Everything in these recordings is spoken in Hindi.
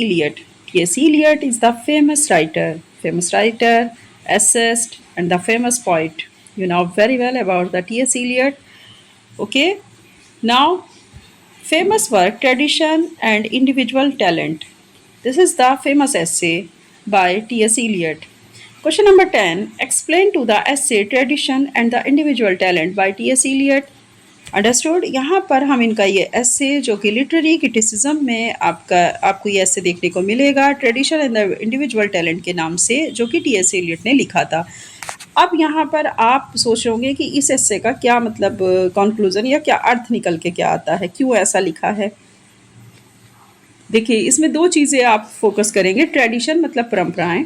Eliot. T.S. Eliot is the famous writer, essayist, and the famous poet. You know very well about the T.S. Eliot. Okay, now famous work, tradition, and individual talent. This is the famous essay by T.S. Eliot. Question number 10. Explain to the essay tradition and the individual talent by T.S. Eliot. Understood. यहाँ पर हम इनका ये ऐसे जो कि लिटरेरी क्रिटिसिज्म में आपको ये ऐसे देखने को मिलेगा, tradition and the individual talent के नाम से, जो कि टी.एस. एलियट ने लिखा था। अब यहाँ पर आप सोच रहे होंगे कि इस ऐसे का क्या मतलब कंक्लूजन या क्या अर्थ निकल के क्या आता है, क्यों ऐसा लिखा है। देखिए, इसमें दो चीज़ें आप फोकस करेंगे। ट्रेडिशन मतलब परंपराएं,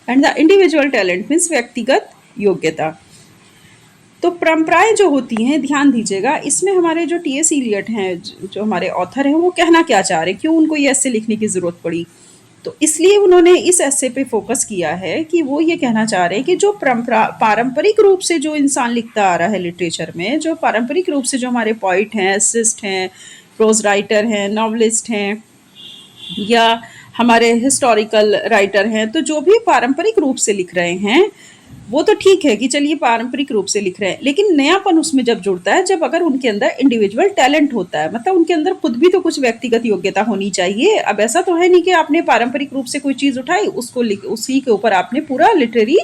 and the individual talent means व्यक्तिगत योग्यता। तो परंपराएं जो होती हैं, ध्यान दीजिएगा, इसमें हमारे जो टी.एस. एलियट हैं, जो हमारे ऑथर हैं, वो कहना क्या चाह रहे हैं, क्यों उनको ये ऐसे लिखने की ज़रूरत पड़ी। तो इसलिए उन्होंने इस ऐसे पे फोकस किया है कि वो ये कहना चाह रहे हैं कि जो पारंपरिक रूप से जो इंसान लिखता आ रहा है लिटरेचर में, जो पारंपरिक रूप से जो हमारे पोइट हैं, एसिस्ट हैं, प्रोज राइटर हैं, नॉवलिस्ट हैं, या हमारे हिस्टोरिकल राइटर हैं, तो जो भी पारंपरिक रूप से लिख रहे हैं वो तो ठीक है कि चलिए पारंपरिक रूप से लिख रहे हैं, लेकिन नयापन उसमें जब जुड़ता है, जब अगर उनके अंदर इंडिविजुअल टैलेंट होता है, मतलब उनके अंदर खुद भी तो कुछ व्यक्तिगत योग्यता होनी चाहिए। अब ऐसा तो है नहीं कि आपने पारंपरिक रूप से कोई चीज़ उठाई, उसको उसी के ऊपर आपने पूरा लिटरेरी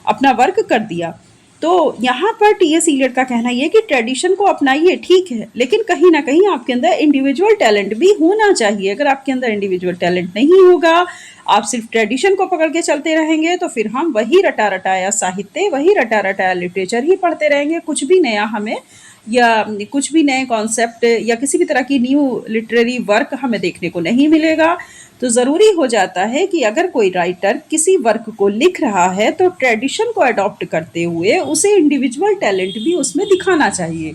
अपना वर्क कर दिया। तो यहाँ पर टी.एस. एलियट का कहना ये कि ट्रेडिशन को अपनाइए, ठीक है, लेकिन कहीं ना कहीं आपके अंदर इंडिविजुअल टैलेंट भी होना चाहिए। अगर आपके अंदर इंडिविजुअल टैलेंट नहीं होगा, आप सिर्फ ट्रेडिशन को पकड़ के चलते रहेंगे, तो फिर हम वही रटा रटाया साहित्य, वही रटा रटाया लिटरेचर ही पढ़ते रहेंगे। कुछ भी नया हमें, या कुछ भी नए कॉन्सेप्ट या किसी भी तरह की न्यू लिटरेरी वर्क हमें देखने को नहीं मिलेगा। तो ज़रूरी हो जाता है कि अगर कोई राइटर किसी वर्क को लिख रहा है, तो ट्रेडिशन को अडॉप्ट करते हुए उसे इंडिविजुअल टैलेंट भी उसमें दिखाना चाहिए।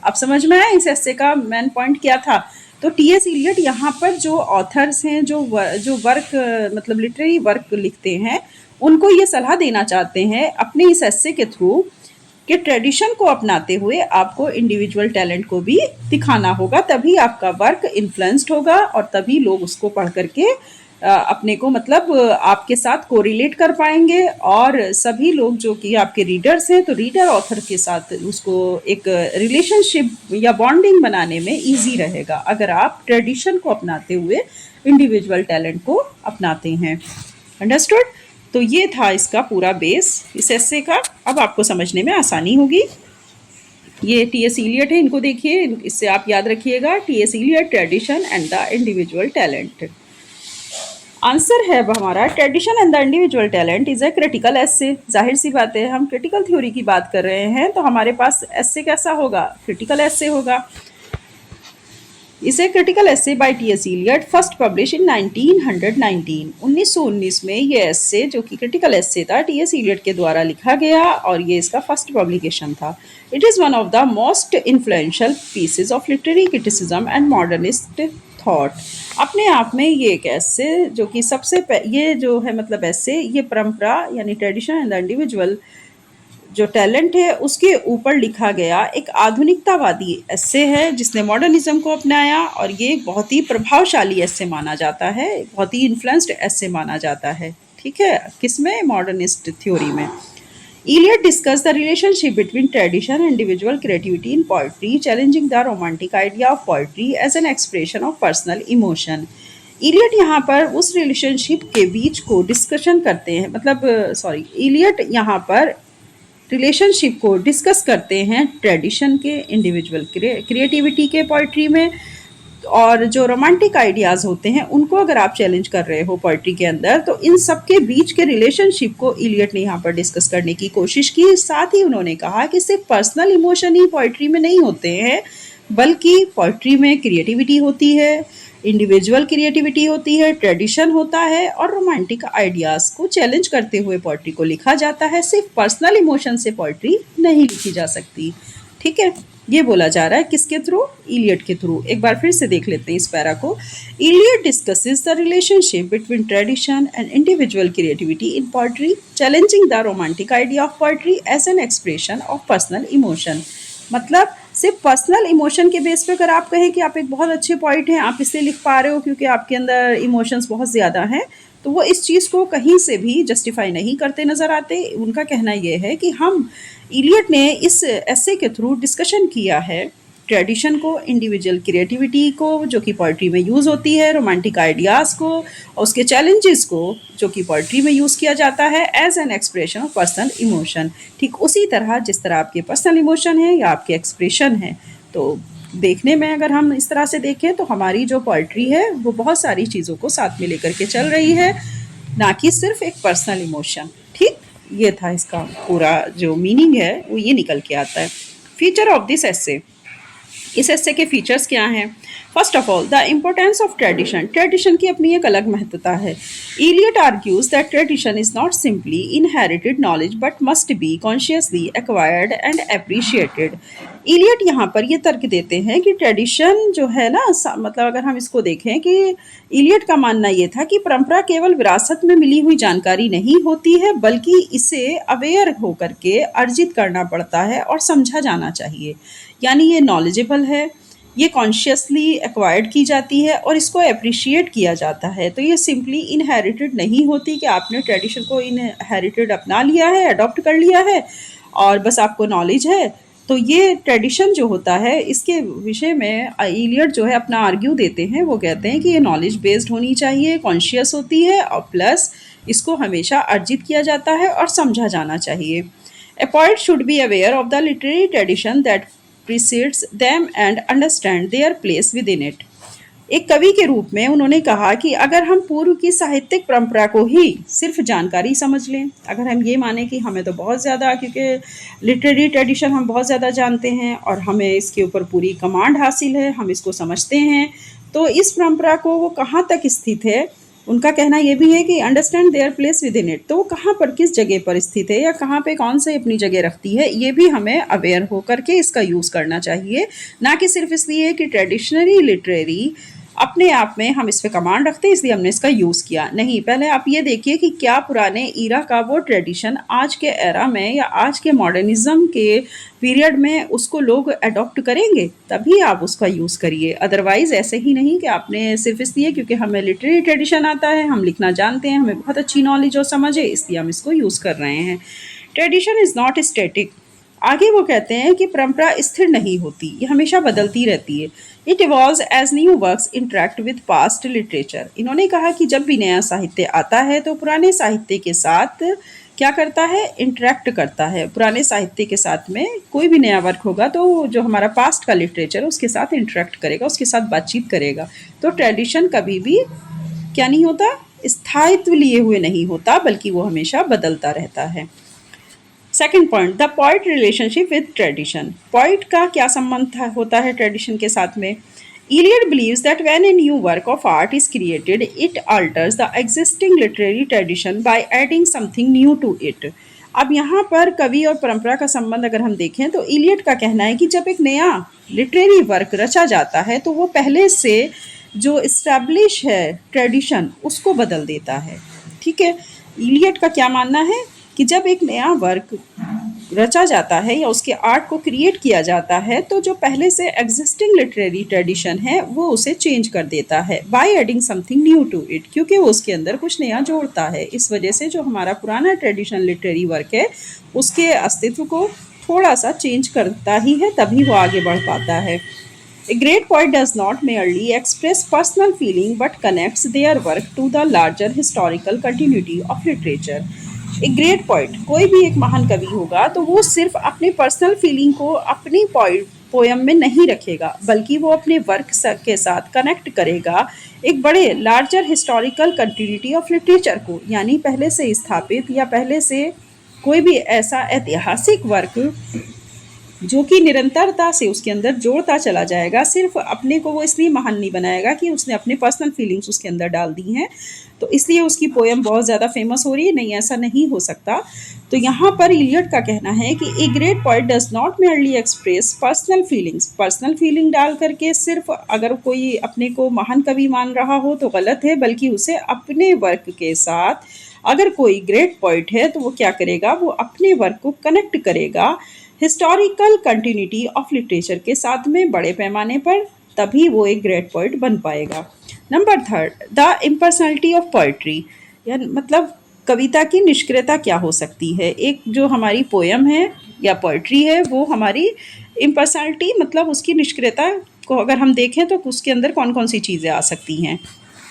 अब समझ में आया इस ऐसे का मेन पॉइंट क्या था। तो टी.एस. एलियट यहाँ पर जो ऑथर्स हैं, जो वर्क मतलब लिटरेरी वर्क लिखते हैं, उनको ये सलाह देना चाहते हैं अपने इस ऐसे के थ्रू कि ट्रेडिशन को अपनाते हुए आपको इंडिविजुअल टैलेंट को भी दिखाना होगा, तभी आपका वर्क इन्फ्लुएंस्ड होगा और तभी लोग उसको पढ़ करके अपने को मतलब आपके साथ कोरिलेट कर पाएंगे, और सभी लोग जो कि आपके रीडर्स हैं, तो रीडर ऑथर के साथ उसको एक रिलेशनशिप या बॉन्डिंग बनाने में इजी रहेगा अगर आप ट्रेडिशन को अपनाते हुए इंडिविजुअल टैलेंट को अपनाते हैं। अंडरस्टूड। तो ये था इसका पूरा बेस इस एस्से का। अब आपको समझने में आसानी होगी। ये टी.एस. एलियट है, इनको देखिए, इससे आप याद रखिएगा, T S. Eliot, tradition and the individual talent. Answer है अब हमारा, tradition and the individual talent is a critical essay. जाहिर सी बात है, हम क्रिटिकल थ्योरी की बात कर रहे हैं, तो हमारे पास एस्से कैसा होगा, क्रिटिकल एस्से होगा। Is a critical essay by T S. Eliot, first publish in 1919। 1919 में ये एस्से, जो कि क्रिटिकल एस्से था, टी.एस. एलियट के द्वारा लिखा गया और ये इसका फर्स्ट पब्लिकेशन था। It is one of the most influential pieces of literary criticism and modernist thought. अपने आप में ये एक एस्से जो कि ये जो है मतलब एस्से, ये परंपरा यानी ट्रेडिशन एंड द इंडिविजुअल जो टैलेंट है उसके ऊपर लिखा गया एक आधुनिकतावादी एस्से है, जिसने मॉडर्निज्म को अपनाया, और ये बहुत ही प्रभावशाली एस्से माना जाता है, बहुत ही इन्फ्लुएंस्ड एस्से माना जाता है। ठीक है, किसमें, मॉडर्निस्ट थ्योरी में। Eliot discussed the relationship between tradition and individual creativity in poetry, challenging the romantic idea of poetry as an expression of personal emotion. Eliot यहाँ पर उस रिलेशनशिप के बीच को डिस्कशन करते हैं, Eliot यहाँ पर रिलेशनशिप को डिस्कस करते हैं ट्रेडिशन के, इंडिविजुअल क्रिएटिविटी के पोइट्री में, और जो रोमांटिक आइडियाज़ होते हैं उनको अगर आप चैलेंज कर रहे हो पोइट्री के अंदर, तो इन सब के बीच के रिलेशनशिप को इलियट ने यहाँ पर डिस्कस करने की कोशिश की। साथ ही उन्होंने कहा कि सिर्फ पर्सनल इमोशन ही पोइट्री में नहीं होते हैं, बल्कि पोइट्री में क्रिएटिविटी होती है, इंडिविजुअल क्रिएटिविटी होती है, ट्रेडिशन होता है, और रोमांटिक आइडियाज़ को चैलेंज करते हुए पोइट्री को लिखा जाता है। सिर्फ पर्सनल इमोशन से पोइट्री नहीं लिखी जा सकती। ठीक है, ये बोला जा रहा है किसके थ्रू, इलियट के थ्रू। एक बार फिर से देख लेते हैं इस पैरा को। Eliot discusses the relationship between tradition and individual creativity in poetry, challenging the romantic idea of poetry as an expression of personal emotion. मतलब सिर्फ पर्सनल इमोशन के बेस पे अगर आप कहें कि आप एक बहुत अच्छे पोइट हैं, आप इसलिए लिख पा रहे हो क्योंकि आपके अंदर इमोशंस बहुत ज़्यादा हैं, तो वो इस चीज़ को कहीं से भी जस्टिफाई नहीं करते नज़र आते। उनका कहना ये है कि हम इलियट ने इस ऐसे के थ्रू डिस्कशन किया है ट्रेडिशन को, इंडिविजुअल क्रिएटिविटी को जो कि पोइट्री में यूज़ होती है, रोमांटिक आइडियाज़ को और उसके चैलेंजेस को जो कि पोइट्री में यूज़ किया जाता है as an expression of personal emotion. ठीक उसी तरह जिस तरह आपके पर्सनल इमोशन है या आपके एक्सप्रेशन है, तो देखने में अगर हम इस तरह से देखें तो हमारी जो पोइट्री है वो बहुत सारी चीज़ों को साथ में लेकर के चल रही है, ना कि सिर्फ एक पर्सनल इमोशन। ठीक, ये था इसका पूरा जो मीनिंग है वो ये निकल के आता है। फीचर ऑफ दिस एसे, इस एस्से के फीचर्स क्या हैं? First of all the importance of tradition, tradition की अपनी एक अलग महत्वता है। Eliot argues that tradition is not simply inherited knowledge but must be consciously acquired and appreciated. Eliot यहाँ पर ये तर्क देते हैं कि ट्रेडिशन जो है ना, मतलब अगर हम इसको देखें कि इलियट का मानना ये था कि परंपरा केवल विरासत में मिली हुई जानकारी नहीं होती है, बल्कि इसे अवेयर होकर के अर्जित करना पड़ता है और समझा जाना चाहिए। यानी ये नॉलेजेबल है, ये कॉन्शियसली एक्वायर्ड की जाती है और इसको अप्रिशिएट किया जाता है। तो ये सिंपली इनहेरिटेड नहीं होती कि आपने ट्रेडिशन को इनहेरिटेड अपना लिया है, अडॉप्ट कर लिया है और बस आपको नॉलेज है। तो ये ट्रेडिशन जो होता है इसके विषय में इलियट जो है अपना आर्ग्यू देते हैं। वो कहते हैं कि ये नॉलेज बेस्ड होनी चाहिए, कॉन्शियस होती है और प्लस इसको हमेशा अर्जित किया जाता है और समझा जाना चाहिए। A poet should be aware of the literary tradition that precedes them and understand their place within it. एक कवि के रूप में उन्होंने कहा कि अगर हम पूर्व की साहित्यिक परंपरा को ही सिर्फ जानकारी समझ लें, अगर हम ये माने कि हमें तो बहुत ज़्यादा, क्योंकि लिटरेरी ट्रेडिशन हम बहुत ज़्यादा जानते हैं और हमें इसके ऊपर पूरी कमांड हासिल है, हम इसको समझते हैं, तो इस परंपरा को वो कहाँ तक स्थित है, उनका कहना ये भी है कि understand their place with in it, तो वो कहाँ पर किस जगह पर स्थित है या कहाँ पे कौन से अपनी जगह रखती है, ये भी हमें अवेयर होकर के इसका यूज़ करना चाहिए, ना कि सिर्फ इसलिए कि ट्रेडिशनली लिटरेरी अपने आप में हम इस पे कमांड रखते हैं इसलिए हमने इसका यूज़ किया। नहीं, पहले आप ये देखिए कि क्या पुराने ईरा का वो ट्रेडिशन आज के एरा में या आज के मॉडर्निज्म के पीरियड में उसको लोग अडॉप्ट करेंगे, तभी आप उसका यूज़ करिए। अदरवाइज़ ऐसे ही नहीं कि आपने सिर्फ इसलिए क्योंकि हमें लिटरेरी ट्रेडिशन आता है, हम लिखना जानते हैं, हमें बहुत अच्छी नॉलेज और समझ है, इसलिए हम इसको यूज़ कर रहे हैं। Tradition is not static. आगे वो कहते हैं कि परंपरा स्थिर नहीं होती, ये हमेशा बदलती रहती है। It evolves as new works interact with past literature. इन्होंने कहा कि जब भी नया साहित्य आता है तो पुराने साहित्य के साथ क्या करता है, इंटरेक्ट करता है। पुराने साहित्य के साथ में कोई भी नया वर्क होगा तो जो हमारा पास्ट का लिटरेचर है उसके साथ इंटरेक्ट करेगा, उसके साथ बातचीत करेगा। तो ट्रेडिशन कभी भी क्या नहीं होता, स्थायित्व लिए हुए नहीं होता, बल्कि वो हमेशा बदलता रहता है। Second point, the poet relationship with tradition. Poet का क्या संबंध होता है ट्रेडिशन के साथ में? Eliot believes that when a new work of art is created it alters the existing literary tradition by adding something new to it. अब यहाँ पर कवि और परंपरा का संबंध अगर हम देखें तो इलियट का कहना है कि जब एक नया लिटरेरी वर्क रचा जाता है तो वो पहले से जो इस्टेब्लिश है ट्रेडिशन उसको बदल देता है। ठीक है, इलियट का क्या मानना है कि जब एक नया वर्क रचा जाता है या उसके आर्ट को क्रिएट किया जाता है तो जो पहले से एग्जिस्टिंग लिटरेरी ट्रेडिशन है वो उसे चेंज कर देता है by adding something new to it, क्योंकि वो उसके अंदर कुछ नया जोड़ता है। इस वजह से जो हमारा पुराना ट्रेडिशन लिटरेरी वर्क है उसके अस्तित्व को थोड़ा सा चेंज करता ही है, तभी वो आगे बढ़ पाता है। A great poet does not merely express personal feeling but connects their work to the larger historical continuity of literature. एक ग्रेट पोइट, कोई भी एक महान कवि होगा तो वो सिर्फ अपनी पर्सनल फीलिंग को अपनी पोयम में नहीं रखेगा, बल्कि वो अपने वर्क के साथ कनेक्ट करेगा एक बड़े larger historical continuity of literature को, यानी पहले से स्थापित या पहले से कोई भी ऐसा ऐतिहासिक वर्क जो कि निरंतरता से उसके अंदर जोड़ता चला जाएगा। सिर्फ अपने को वो इसलिए महान नहीं बनाएगा कि उसने अपने पर्सनल फीलिंग्स उसके अंदर डाल दी हैं तो इसलिए उसकी पोयम बहुत ज़्यादा फेमस हो रही है, नहीं, ऐसा नहीं हो सकता। तो यहाँ पर इलियट का कहना है कि a great poet does not merely express personal feelings. Personal feeling डाल करके सिर्फ अगर कोई अपने को महान कवि मान रहा हो तो गलत है, बल्कि उसे अपने वर्क के साथ अगर कोई ग्रेट पोइट है तो वो क्या करेगा, वो अपने वर्क को कनेक्ट करेगा हिस्टोरिकल कंटिन्यूटी ऑफ लिटरेचर के साथ में बड़े पैमाने पर, तभी वो एक ग्रेट पोइट बन पाएगा। Number third, the impersonality of poetry, या मतलब कविता की निष्क्रियता क्या हो सकती है। एक जो हमारी पोयम है या पोइट्री है वो हमारी इम्पर्सनैलिटी मतलब उसकी निष्क्रियता को अगर हम देखें तो उसके अंदर कौन कौन सी चीज़ें आ सकती हैं।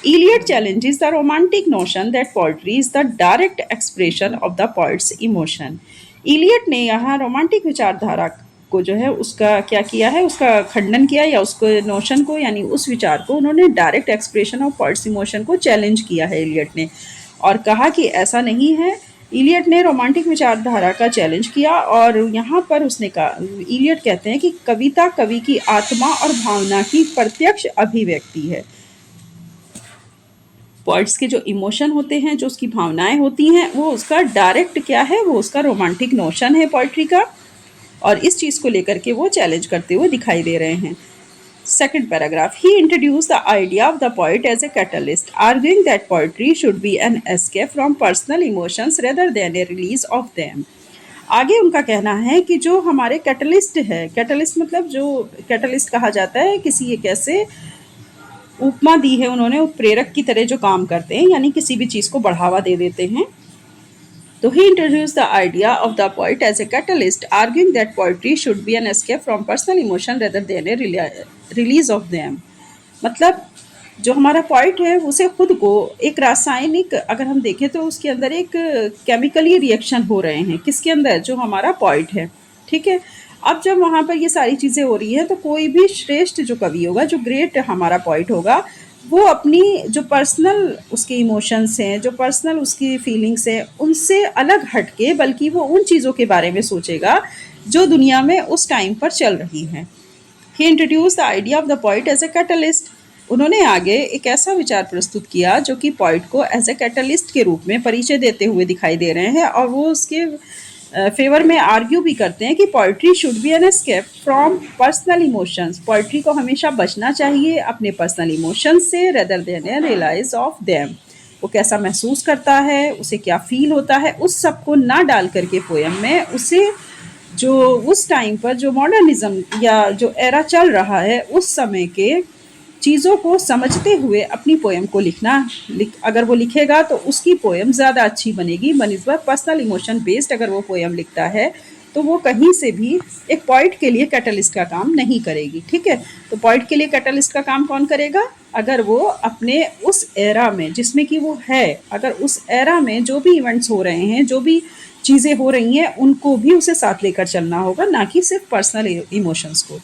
Eliot challenges the romantic notion that poetry is the direct expression of the poet's emotion. Eliot ने यहाँ रोमांटिक विचारधारा को जो है उसका क्या किया है, उसका खंडन किया या उसको नोशन को यानी उस विचार को उन्होंने direct expression of poets emotion को चैलेंज किया है एलियट ने, और कहा कि ऐसा नहीं है। इलियट ने रोमांटिक विचारधारा का चैलेंज किया और यहाँ पर उसने कहा, इलियट कहते हैं कि कविता कवि की आत्मा और भावना की प्रत्यक्ष अभिव्यक्ति है। पोइट्स के जो इमोशन होते हैं, जो उसकी भावनाएं होती हैं, वो उसका डायरेक्ट क्या है, वो उसका रोमांटिक नोशन है पोइट्री का, और इस चीज़ को लेकर के वो चैलेंज करते हुए दिखाई दे रहे हैं। Second paragraph, he introduced the idea of the poet as a catalyst, arguing that poetry should be an escape from personal emotions rather than a release of them. आगे उनका कहना है कि जो हमारे कैटलिस्ट है, कैटलिस्ट मतलब जो कैटलिस्ट कहा जाता है किसी एक ऐसे उपमा दी है उन्होंने, प्रेरक की तरह जो काम करते हैं यानी किसी भी चीज़ को बढ़ावा दे देते हैं। तो he introduced the idea of the poet as a catalyst, arguing that poetry should be an escape from personal emotion rather than a release of them. मतलब जो हमारा पॉइंट है उसे खुद को एक रासायनिक, अगर हम देखें तो उसके अंदर एक केमिकली रिएक्शन हो रहे हैं, किसके अंदर, जो हमारा पॉइंट है, ठीक है। अब जब वहाँ पर ये सारी चीज़ें हो रही हैं तो कोई भी श्रेष्ठ जो कवि होगा, जो ग्रेट हमारा पॉइंट होगा, वो अपनी जो पर्सनल उसके इमोशंस हैं, जो पर्सनल उसकी फीलिंग्स हैं, उनसे अलग हट के बल्कि वो उन चीज़ों के बारे में सोचेगा जो दुनिया में उस टाइम पर चल रही हैं। He introduce the idea of the point as a catalyst, उन्होंने आगे एक ऐसा विचार प्रस्तुत किया जो कि पॉइंट को एज ए कैटलिस्ट के रूप में परिचय देते हुए दिखाई दे रहे हैं, और वो उसके फेवर में आर्ग्यू भी करते हैं कि poetry should be an escape from personal emotions, poetry को हमेशा बचना चाहिए अपने पर्सनल इमोशंस से rather than a realise of them. वो कैसा महसूस करता है, उसे क्या फील होता है, उस सब को ना डाल करके पोएम में उसे जो उस टाइम पर जो मॉडर्निज्म या जो एरा चल रहा है उस समय के चीज़ों को समझते हुए अपनी पोएम को अगर वो लिखेगा तो उसकी पोएम ज़्यादा अच्छी बनेगी बनिस्बत पर्सनल इमोशन बेस्ड। अगर वो पोएम लिखता है तो वो कहीं से भी एक पॉइंट के लिए कैटलिस्ट का काम नहीं करेगी, ठीक है। तो पॉइंट के लिए कैटलिस्ट का काम कौन करेगा, अगर वो अपने उस एरा में जिसमें कि वो है, अगर उस एरा में जो भी इवेंट्स हो रहे हैं, जो भी चीज़ें हो रही हैं, उनको भी उसे साथ लेकर चलना होगा, ना कि सिर्फ पर्सनल इमोशंस को।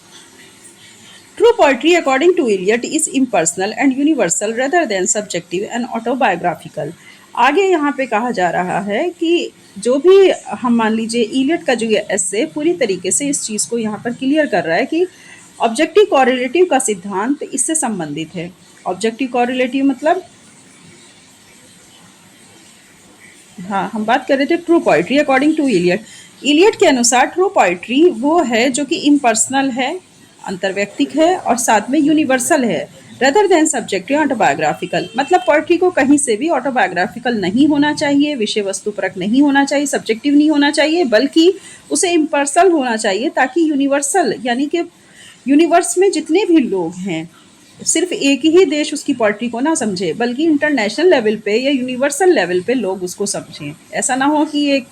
True poetry, according to Eliot, is impersonal and universal rather than subjective and autobiographical. आगे यहाँ पे कहा जा रहा है कि जो भी हम मान लीजिए इलियट का जो ये एस्से पूरी तरीके से इस चीज़ को यहाँ पर क्लियर कर रहा है कि ऑब्जेक्टिव कॉरिलेटिव का सिद्धांत इससे संबंधित है। ऑब्जेक्टिव कॉरिलेटिव मतलब, हाँ हम बात कर रहे थे true poetry according to Eliot. Eliot के अनुसार ट्रू पोइट्री वो है जो कि इम्पर्सनल है, अंतर्व्यक्तिक है, और साथ में यूनिवर्सल है, रेदर देन सब्जेक्टिव ऑटोबायोग्राफिकल। मतलब पोइट्री को कहीं से भी ऑटोबायोग्राफिकल नहीं होना चाहिए, विषय वस्तु परक नहीं होना चाहिए, सब्जेक्टिव नहीं होना चाहिए, बल्कि उसे इम्पर्सनल होना चाहिए, ताकि यूनिवर्सल यानी कि यूनिवर्स में जितने भी लोग हैं, सिर्फ एक ही देश उसकी पोइट्री को ना समझे, बल्कि इंटरनेशनल लेवल पे या यूनिवर्सल लेवल पे लोग उसको समझें। ऐसा ना हो कि एक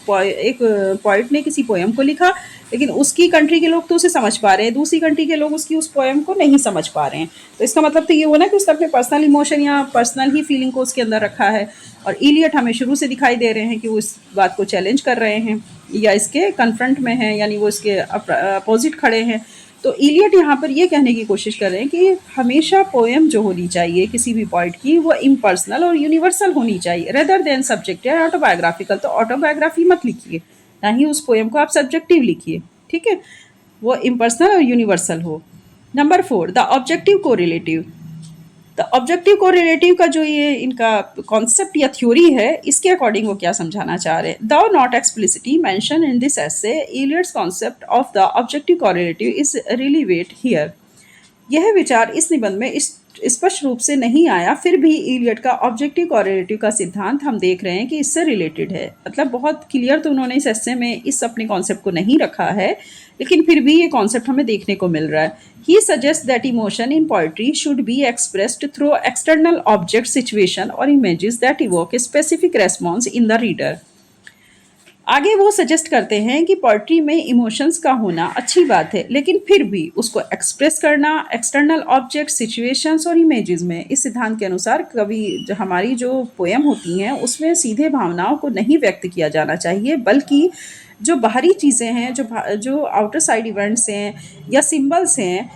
पोइट ने किसी पोएम को लिखा लेकिन उसकी कंट्री के लोग तो उसे समझ पा रहे हैं, दूसरी कंट्री के लोग उसकी उस पोएम को नहीं समझ पा रहे हैं। तो इसका मतलब तो ये हुआ ना कि उसने अपने पर्सनल इमोशन या पर्सनल ही फीलिंग को उसके अंदर रखा है। और इलियट हमें शुरू से दिखाई दे रहे हैं कि वो इस बात को चैलेंज कर रहे हैं या इसके कन्फ्रंट में हैं, यानी वो इसके अपोजिट खड़े हैं। तो इलियट यहाँ पर ये कहने की कोशिश कर रहे हैं कि हमेशा पोएम जो होनी चाहिए किसी भी पोइट की, वो इम्पर्सनल और यूनिवर्सल होनी चाहिए, रेदर देन सब्जेक्टिव या ऑटोबायोग्राफिकल। तो ऑटोबायोग्राफी मत लिखिए, ना ही उस पोएम को आप सब्जेक्टिव लिखिए, ठीक है, वो इम्पर्सनल और यूनिवर्सल हो। Number 4, the objective correlative. The objective correlative का जो ये इनका कॉन्सेप्ट या थ्योरी है, इसके अकॉर्डिंग वो क्या समझाना चाह रहे हैं। Though not explicitly mention in this essay, Eliot's concept of the objective correlative is relevant here. यह विचार इस निबंध में स्पष्ट रूप से नहीं आया, फिर भी इलियट का ऑब्जेक्टिव कॉरेलेटिव का सिद्धांत हम देख रहे हैं कि इससे रिलेटेड है। मतलब बहुत क्लियर तो उन्होंने इस एस्से में इस अपने कॉन्सेप्ट को नहीं रखा है, लेकिन फिर भी ये कॉन्सेप्ट हमें देखने को मिल रहा है। He suggest that emotion in poetry should be expressed through external object, situation और images that evoke a specific response in the reader. आगे वो सजेस्ट करते हैं कि पोइट्री में इमोशंस का होना अच्छी बात है, लेकिन फिर भी उसको एक्सप्रेस करना एक्सटर्नल ऑब्जेक्ट, सिचुएशंस और इमेजेस में। इस सिद्धांत के अनुसार कवि हमारी जो पोएम होती हैं उसमें सीधे भावनाओं को नहीं व्यक्त किया जाना चाहिए, बल्कि जो बाहरी चीज़ें हैं, जो आउटर साइड इवेंट्स हैं या सिंबल्स हैं,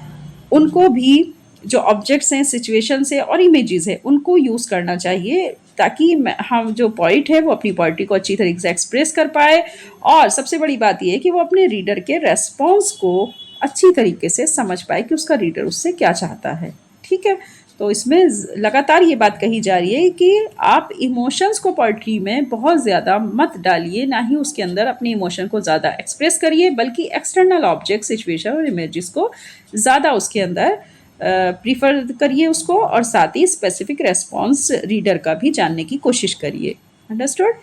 उनको भी, जो ऑब्जेक्ट्स हैं, सिचुएशंस हैं और इमेजेस हैं, उनको यूज़ करना चाहिए, ताकि हम जो पोइट है वो अपनी पोइट्री को अच्छी तरीके से एक्सप्रेस कर पाए। और सबसे बड़ी बात ये है कि वो अपने रीडर के रेस्पॉन्स को अच्छी तरीके से समझ पाए कि उसका रीडर उससे क्या चाहता है। ठीक है, तो इसमें लगातार ये बात कही जा रही है कि आप इमोशंस को पोइट्री में बहुत ज़्यादा मत डालिए, ना ही उसके अंदर अपने इमोशन को ज़्यादा एक्सप्रेस करिए, बल्कि एक्सटर्नल ऑब्जेक्ट, सिचुएशन और इमेजेस को ज़्यादा उसके अंदर प्रीफर करिए उसको, और साथ ही स्पेसिफिक रेस्पॉन्स रीडर का भी जानने की कोशिश करिए। अंडरस्टूड?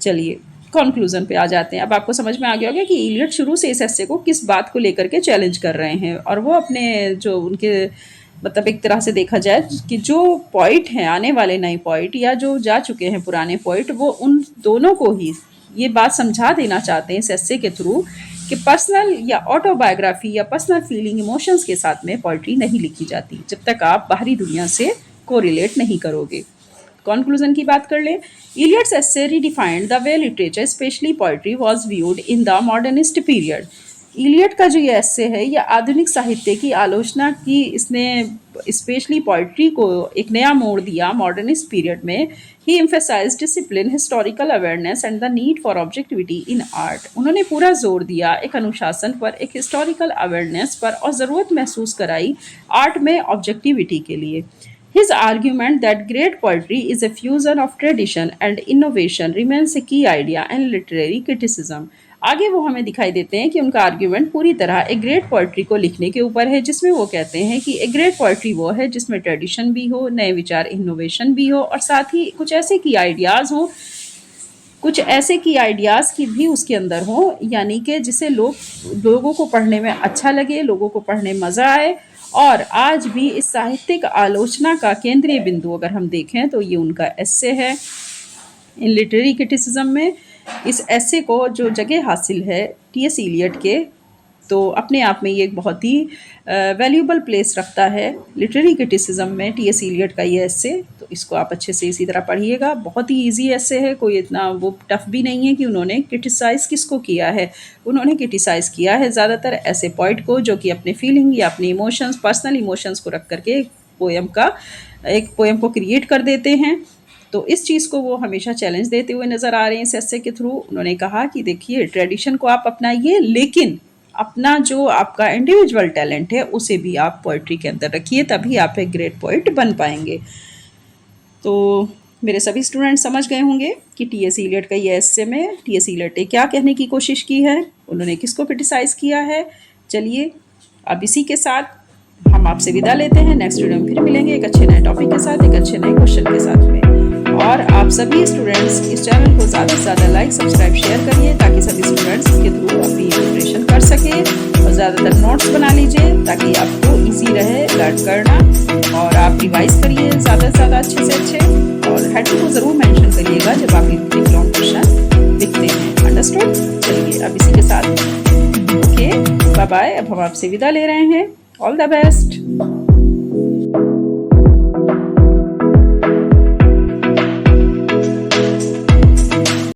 चलिए कंक्लूजन पे आ जाते हैं। अब आपको समझ में आ गया होगा कि इलियट शुरू से इस एस्से को किस बात को लेकर के चैलेंज कर रहे हैं, और वो अपने जो उनके मतलब एक तरह से देखा जाए कि जो पोइट हैं, आने वाले नए पोइट या जो जा चुके हैं पुराने पोइट, वो उन दोनों को ही ये बात समझा देना चाहते हैं इस एस्से के थ्रू कि पर्सनल या ऑटोबायोग्राफी या पर्सनल फीलिंग, इमोशंस के साथ में पोइट्री नहीं लिखी जाती जब तक आप बाहरी दुनिया से कोरिलेट नहीं करोगे। कंक्लूजन की बात कर लें। Eliot's essay redefined the way literature, specially poetry, was viewed in the modernist period. Eliot का जो ये एस्से है, यह आधुनिक साहित्य की आलोचना की, इसने स्पेशली पोइट्री को एक नया मोड़ दिया मॉडर्निस्ट पीरियड में। He emphasized discipline, historical awareness and the need for objectivity in art. उन्होंने पूरा जोर दिया एक अनुशासन पर, एक हिस्टोरिकल अवेयरनेस पर, और ज़रूरत महसूस कराई आर्ट में ऑब्जेक्टिविटी के लिए। His argument that great poetry is a fusion of tradition and innovation remains a key idea in literary criticism. आगे वो हमें दिखाई देते हैं कि उनका आर्ग्यूमेंट पूरी तरह एक ग्रेट पोइट्री को लिखने के ऊपर है, जिसमें वो कहते हैं कि एक ग्रेट पोइट्री वो है जिसमें ट्रेडिशन भी हो, नए विचार, इनोवेशन भी हो, और साथ ही कुछ ऐसे की आइडियाज़ हो, कुछ ऐसे की आइडियाज़ की भी उसके अंदर हो, यानी कि जिसे लोगों को पढ़ने में अच्छा लगे, लोगों को पढ़ने में मज़ा आए। और आज भी इस साहित्यिक आलोचना का केंद्रीय बिंदु अगर हम देखें तो ये उनका एस्से है। इन लिटरेरी क्रिटिसिज्म में इस एस्से को जो जगह हासिल है टी.एस. इलियट के, तो अपने आप में ये एक बहुत ही वैल्यूबल प्लेस रखता है लिटरेरी क्रिटिसिज्म में टी.एस. इलियट का ये एस्से। तो इसको आप अच्छे से इसी तरह पढ़िएगा। बहुत ही इजी एस्से है, कोई इतना वो टफ भी नहीं है कि उन्होंने क्रिटिसाइज़ किसको किया है। उन्होंने क्रिटिसाइज़ किया है ज़्यादातर ऐसे पोइट को जो कि अपने फीलिंग या अपने इमोशंस, पर्सनल इमोशंस को रख करके एक पोएम को क्रिएट कर देते हैं। तो इस चीज़ को वो हमेशा चैलेंज देते हुए नज़र आ रहे हैं इस एस्से के थ्रू। उन्होंने कहा कि देखिए, ट्रेडिशन को आप अपनाइए, लेकिन अपना जो आपका इंडिविजुअल टैलेंट है उसे भी आप पोइट्री के अंदर रखिए, तभी आप एक ग्रेट पोइट बन पाएंगे। तो मेरे सभी स्टूडेंट्स समझ गए होंगे कि टी.एस. इलियट का ये एस्से में टी.एस. इलियट ने क्या कहने की कोशिश की है, उन्होंने किसको क्रिटिसाइज़ किया है। चलिए अब इसी के साथ हम आपसे विदा लेते हैं। नेक्स्ट वीडियो में फिर मिलेंगे एक अच्छे नए टॉपिक के साथ, एक अच्छे नए क्वेश्चन के साथ में। और आप सभी स्टूडेंट्स इस चैनल को ज़्यादा से ज़्यादा लाइक, सब्सक्राइब, शेयर करिए, ताकि सभी स्टूडेंट्स इसके थ्रू अपनी प्रिपरेशन कर सकें। और ज़्यादातर नोट्स बना लीजिए ताकि आपको इजी रहे लर्न करना, और आप रिवाइज करिए ज़्यादा से ज़्यादा अच्छे से अच्छे, और हेडिंग को ज़रूर मेंशन करिएगा जब आप लिखते लॉन्ग क्वेश्चन लिखते हैं। अंडरस्टूड? चलिए अब इसी के साथ ओके, बाय बाय। अब हम आपसे विदा ले रहे हैं। All the best.